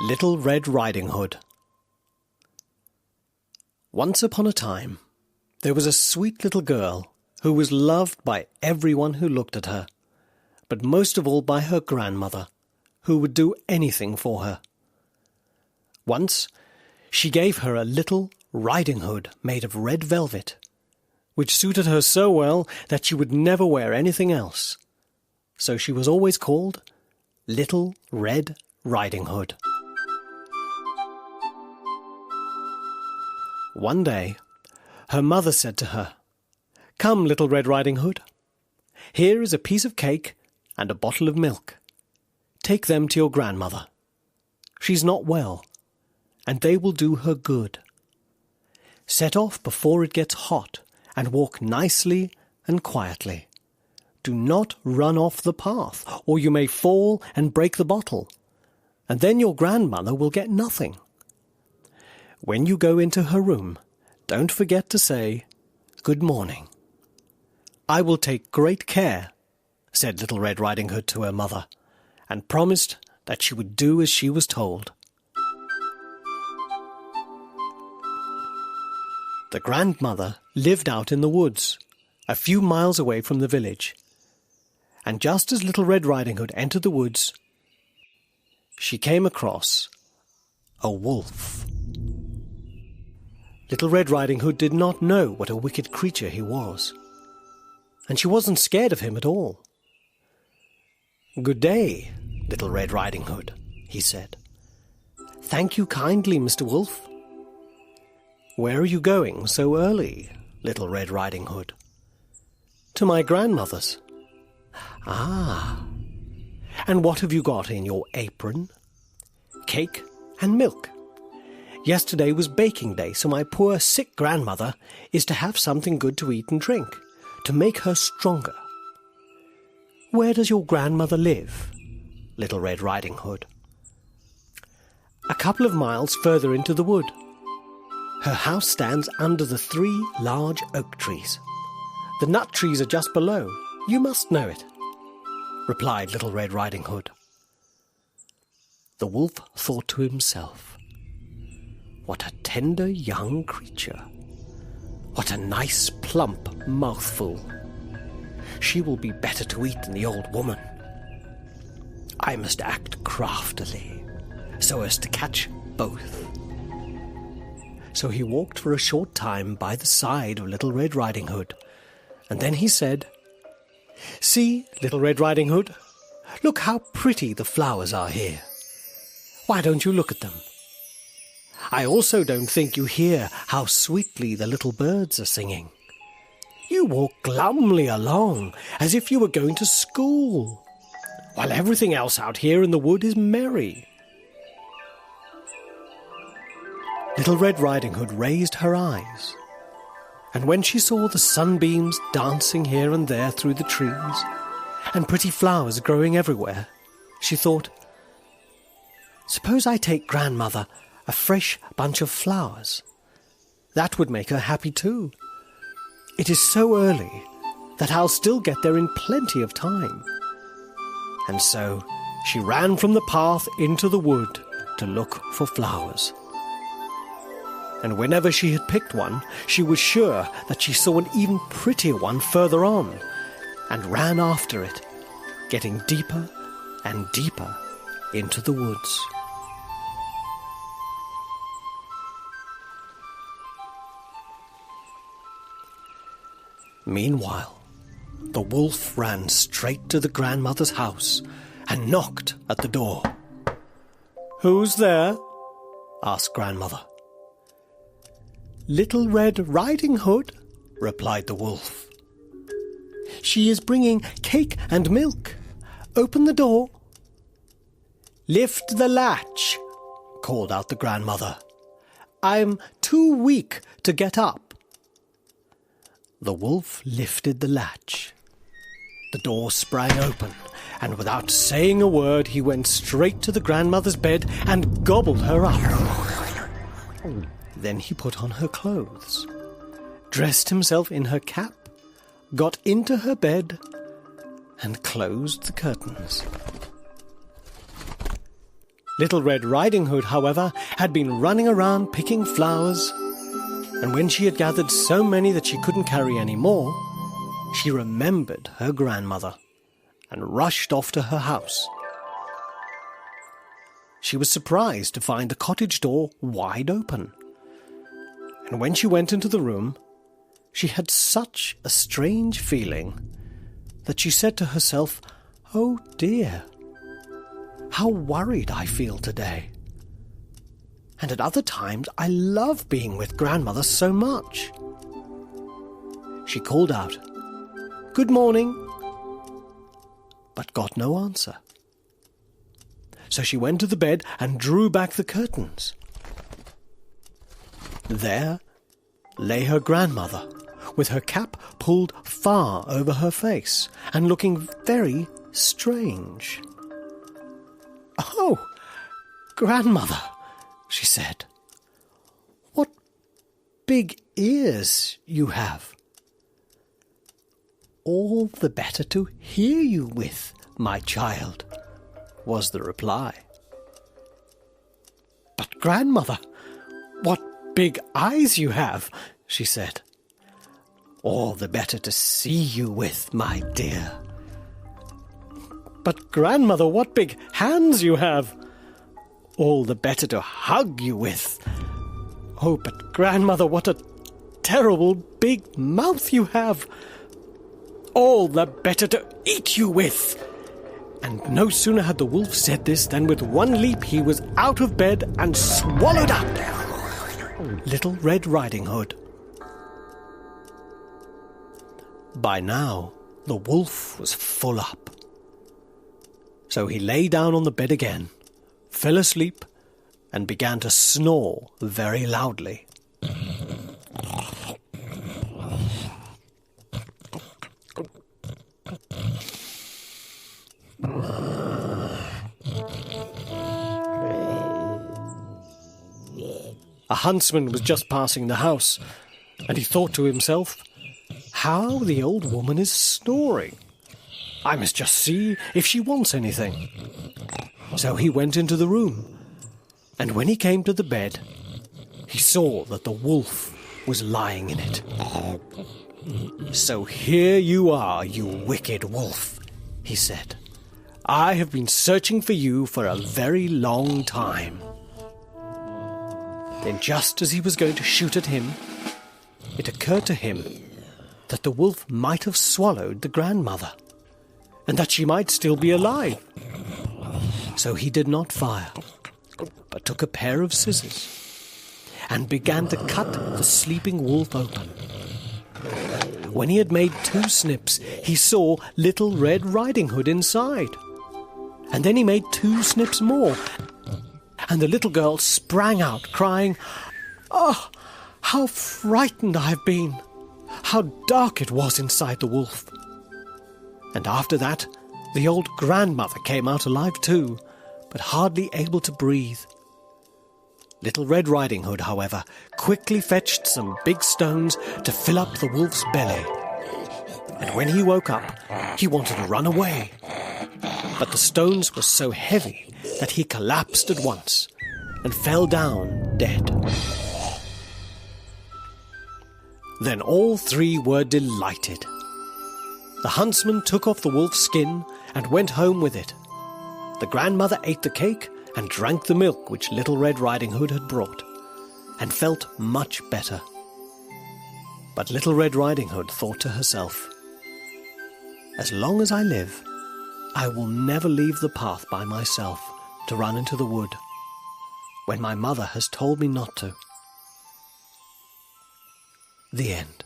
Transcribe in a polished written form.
Little Red Riding Hood. Once upon a time, there was a sweet little girl who was loved by everyone who looked at her, but most of all by her grandmother, who would do anything for her. Once, she gave her a little riding hood made of red velvet, which suited her so well that she would never wear anything else. So she was always called Little Red Riding Hood. One day, her mother said to her, "Come, Little Red Riding Hood. Here is a piece of cake and a bottle of milk. Take them to your grandmother. She's not well, and they will do her good. Set off before it gets hot and walk nicely and quietly. Do not run off the path, or you may fall and break the bottle, and then your grandmother will get nothing. When you go into her room, don't forget to say, 'Good morning.'" "I will take great care," said Little Red Riding Hood to her mother, and promised that she would do as she was told. The grandmother lived out in the woods, a few miles away from the village, and just as Little Red Riding Hood entered the woods, she came across a wolf. Little Red Riding Hood did not know what a wicked creature he was, and she wasn't scared of him at all. "Good day, Little Red Riding Hood," he said. "Thank you kindly, Mr. Wolf." "Where are you going so early, Little Red Riding Hood?" "To my grandmother's." "Ah, and what have you got in your apron?" "Cake and milk. Yesterday was baking day, so my poor sick grandmother is to have something good to eat and drink, to make her stronger." "Where does your grandmother live, Little Red Riding Hood?" "A couple of miles further into the wood. Her house stands under the 3 large oak trees. The nut trees are just below. You must know it," replied Little Red Riding Hood. The wolf thought to himself, "What a tender young creature! What a nice plump mouthful! She will be better to eat than the old woman. I must act craftily, so as to catch both." So he walked for a short time by the side of Little Red Riding Hood, and then he said, "See, Little Red Riding Hood, look how pretty the flowers are here. Why don't you look at them? I also don't think you hear how sweetly the little birds are singing. You walk glumly along, as if you were going to school, while everything else out here in the wood is merry." Little Red Riding Hood raised her eyes, and when she saw the sunbeams dancing here and there through the trees, and pretty flowers growing everywhere, she thought, "Suppose I take grandmother a fresh bunch of flowers. That would make her happy too. It is so early that I'll still get there in plenty of time." And so she ran from the path into the wood to look for flowers. And whenever she had picked one, she was sure that she saw an even prettier one further on, and ran after it, getting deeper and deeper into the woods. Meanwhile, the wolf ran straight to the grandmother's house and knocked at the door. "Who's there?" asked grandmother. "Little Red Riding Hood," replied the wolf. "She is bringing cake and milk. Open the door." "Lift the latch," called out the grandmother. "I'm too weak to get up." The wolf lifted the latch. The door sprang open, and without saying a word, he went straight to the grandmother's bed and gobbled her up. Then he put on her clothes, dressed himself in her cap, got into her bed, and closed the curtains. Little Red Riding Hood, however, had been running around picking flowers, and when she had gathered so many that she couldn't carry any more, she remembered her grandmother and rushed off to her house. She was surprised to find the cottage door wide open, and when she went into the room, she had such a strange feeling that she said to herself, "Oh dear, how worried I feel today. And at other times I love being with grandmother so much." She called out, "Good morning," but got no answer. So she went to the bed and drew back the curtains. There lay her grandmother, with her cap pulled far over her face and looking very strange. "Oh, grandmother," she said, "what big ears you have." "All the better to hear you with, my child," was the reply. "But grandmother, what big eyes you have," she said. "All the better to see you with, my dear." "But grandmother, what big hands you have." "All the better to hug you with." "Oh, but grandmother, what a terrible big mouth you have." "All the better to eat you with." And no sooner had the wolf said this than with one leap he was out of bed and swallowed up Little Red Riding Hood. By now, the wolf was full up. So he lay down on the bed again, fell asleep, and began to snore very loudly. A huntsman was just passing the house, and he thought to himself, "How the old woman is snoring! I must just see if she wants anything." So he went into the room, and when he came to the bed, he saw that the wolf was lying in it. "So here you are, you wicked wolf," he said. "I have been searching for you for a very long time." Then just as he was going to shoot at him, it occurred to him that the wolf might have swallowed the grandmother, and that she might still be alive. So he did not fire, but took a pair of scissors and began to cut the sleeping wolf open. When he had made 2 snips, he saw Little Red Riding Hood inside. And then he made 2 snips more, and the little girl sprang out, crying, "Oh, how frightened I have been! How dark it was inside the wolf!" And after that, the old grandmother came out alive too, but hardly able to breathe. Little Red Riding Hood, however, quickly fetched some big stones to fill up the wolf's belly. And when he woke up, he wanted to run away. But the stones were so heavy that he collapsed at once and fell down dead. Then all 3 were delighted. The huntsman took off the wolf's skin and went home with it. The grandmother ate the cake and drank the milk which Little Red Riding Hood had brought, and felt much better. But Little Red Riding Hood thought to herself, "As long as I live, I will never leave the path by myself to run into the wood, when my mother has told me not to." The end.